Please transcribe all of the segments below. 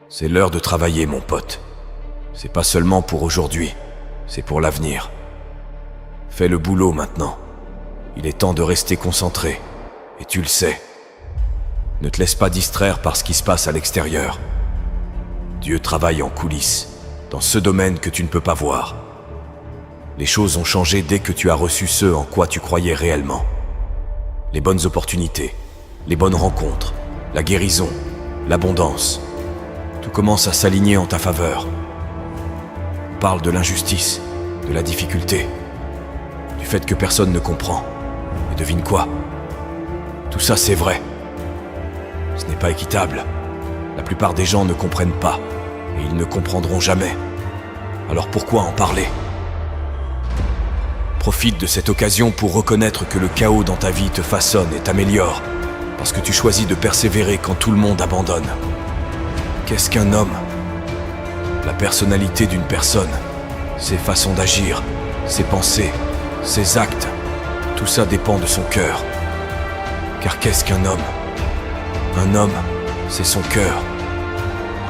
C'est l'heure de travailler, mon pote. C'est pas seulement pour aujourd'hui, c'est pour l'avenir. Fais le boulot maintenant. Il est temps de rester concentré, et tu le sais. Ne te laisse pas distraire par ce qui se passe à l'extérieur. Dieu travaille en coulisses, dans ce domaine que tu ne peux pas voir. Les choses ont changé dès que tu as reçu ce en quoi tu croyais réellement. Les bonnes opportunités, les bonnes rencontres, la guérison, l'abondance. Tout commence à s'aligner en ta faveur. On parle de l'injustice, de la difficulté, du fait que personne ne comprend. Et devine quoi? Tout ça c'est vrai. Ce n'est pas équitable. La plupart des gens ne comprennent pas, et ils ne comprendront jamais. Alors pourquoi en parler? Profite de cette occasion pour reconnaître que le chaos dans ta vie te façonne et t'améliore, parce que tu choisis de persévérer quand tout le monde abandonne. Qu'est-ce qu'un homme? La personnalité d'une personne, ses façons d'agir, ses pensées, ses actes, tout ça dépend de son cœur. Car qu'est-ce qu'un homme? Un homme, c'est son cœur.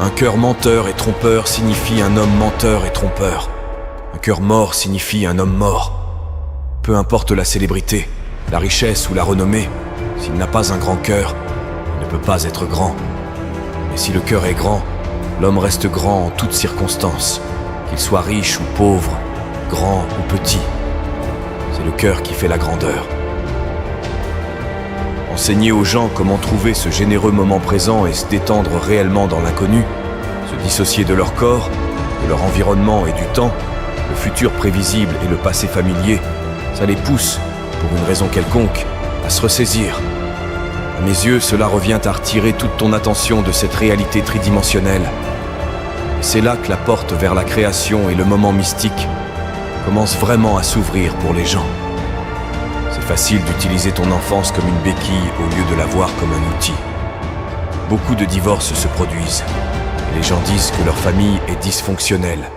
Un cœur menteur et trompeur signifie un homme menteur et trompeur. Un cœur mort signifie un homme mort. Peu importe la célébrité, la richesse ou la renommée, s'il n'a pas un grand cœur, il ne peut pas être grand. Mais si le cœur est grand, l'homme reste grand en toutes circonstances, qu'il soit riche ou pauvre, grand ou petit. C'est le cœur qui fait la grandeur. Enseigner aux gens comment trouver ce généreux moment présent et se détendre réellement dans l'inconnu, se dissocier de leur corps, de leur environnement et du temps, le futur prévisible et le passé familier, ça les pousse, pour une raison quelconque, à se ressaisir. À mes yeux, cela revient à retirer toute ton attention de cette réalité tridimensionnelle. Et c'est là que la porte vers la création et le moment mystique commence vraiment à s'ouvrir pour les gens. C'est facile d'utiliser ton enfance comme une béquille au lieu de la voir comme un outil. Beaucoup de divorces se produisent, et les gens disent que leur famille est dysfonctionnelle,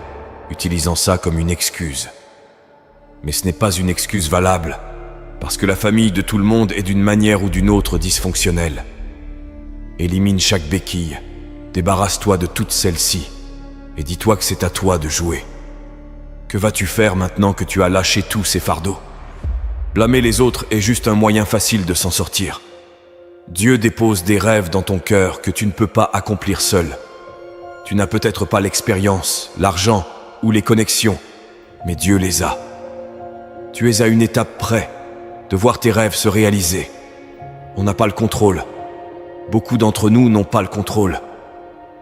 utilisant ça comme une excuse. Mais ce n'est pas une excuse valable, parce que la famille de tout le monde est d'une manière ou d'une autre dysfonctionnelle. Élimine chaque béquille, débarrasse-toi de toutes celles-ci, et dis-toi que c'est à toi de jouer. Que vas-tu faire maintenant que tu as lâché tous ces fardeaux? Blâmer les autres est juste un moyen facile de s'en sortir. Dieu dépose des rêves dans ton cœur que tu ne peux pas accomplir seul. Tu n'as peut-être pas l'expérience, l'argent ou les connexions, mais Dieu les a. Tu es à une étape près de voir tes rêves se réaliser. On n'a pas le contrôle. Beaucoup d'entre nous n'ont pas le contrôle.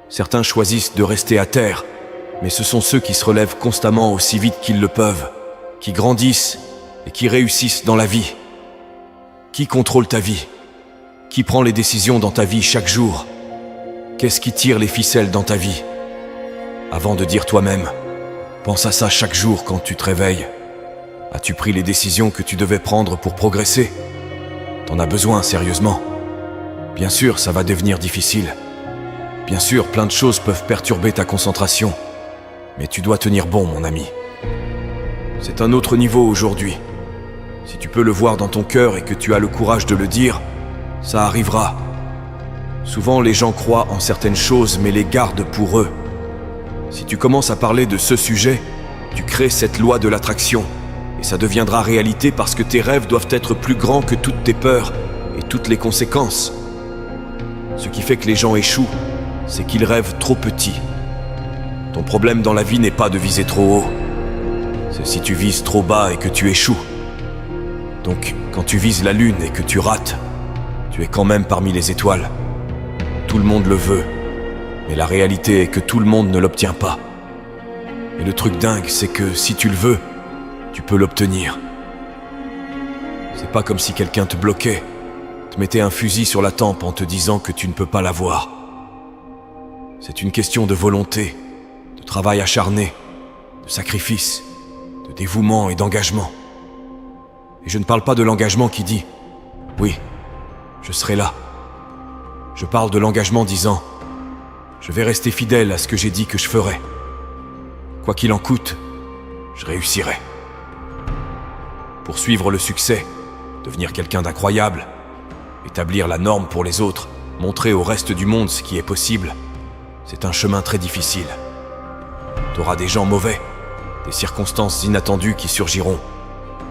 Certains choisissent de rester à terre, mais ce sont ceux qui se relèvent constamment aussi vite qu'ils le peuvent, qui grandissent et qui réussissent dans la vie. Qui contrôle ta vie? Qui prend les décisions dans ta vie chaque jour? Qu'est-ce qui tire les ficelles dans ta vie? Avant de dire toi-même, pense à ça chaque jour quand tu te réveilles. As-tu pris les décisions que tu devais prendre pour progresser? T'en as besoin, sérieusement. Bien sûr, ça va devenir difficile. Bien sûr, plein de choses peuvent perturber ta concentration. Mais tu dois tenir bon, mon ami. C'est un autre niveau aujourd'hui. Si tu peux le voir dans ton cœur et que tu as le courage de le dire, ça arrivera. Souvent, les gens croient en certaines choses, mais les gardent pour eux. Si tu commences à parler de ce sujet, tu crées cette loi de l'attraction. Et ça deviendra réalité parce que tes rêves doivent être plus grands que toutes tes peurs et toutes les conséquences. Ce qui fait que les gens échouent, c'est qu'ils rêvent trop petit. Ton problème dans la vie n'est pas de viser trop haut. C'est si tu vises trop bas et que tu échoues. Donc, quand tu vises la lune et que tu rates, tu es quand même parmi les étoiles. Tout le monde le veut, mais la réalité est que tout le monde ne l'obtient pas. Et le truc dingue, c'est que si tu le veux, tu peux l'obtenir. C'est pas comme si quelqu'un te bloquait, te mettait un fusil sur la tempe en te disant que tu ne peux pas l'avoir. C'est une question de volonté, de travail acharné, de sacrifice, de dévouement et d'engagement. Et je ne parle pas de l'engagement qui dit « Oui, je serai là ». Je parle de l'engagement disant « Je vais rester fidèle à ce que j'ai dit que je ferai. Quoi qu'il en coûte, je réussirai. » Poursuivre le succès, devenir quelqu'un d'incroyable, établir la norme pour les autres, montrer au reste du monde ce qui est possible, C'est un chemin très difficile. T'auras des gens mauvais, des circonstances inattendues qui surgiront.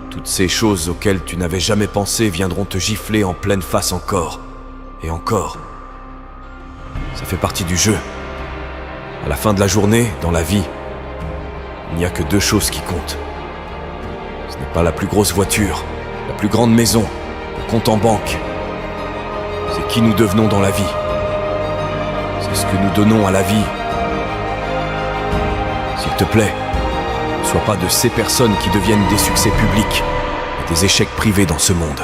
Toutes ces choses auxquelles tu n'avais jamais pensé viendront te gifler en pleine face encore. Et encore. Ça fait partie du jeu. À la fin de la journée, dans la vie, il n'y a que deux choses qui comptent. Ce n'est pas la plus grosse voiture, la plus grande maison, le compte en banque. C'est qui nous devenons dans la vie. C'est ce que nous donnons à la vie. S'il te plaît, ne sois pas de ces personnes qui deviennent des succès publics et des échecs privés dans ce monde.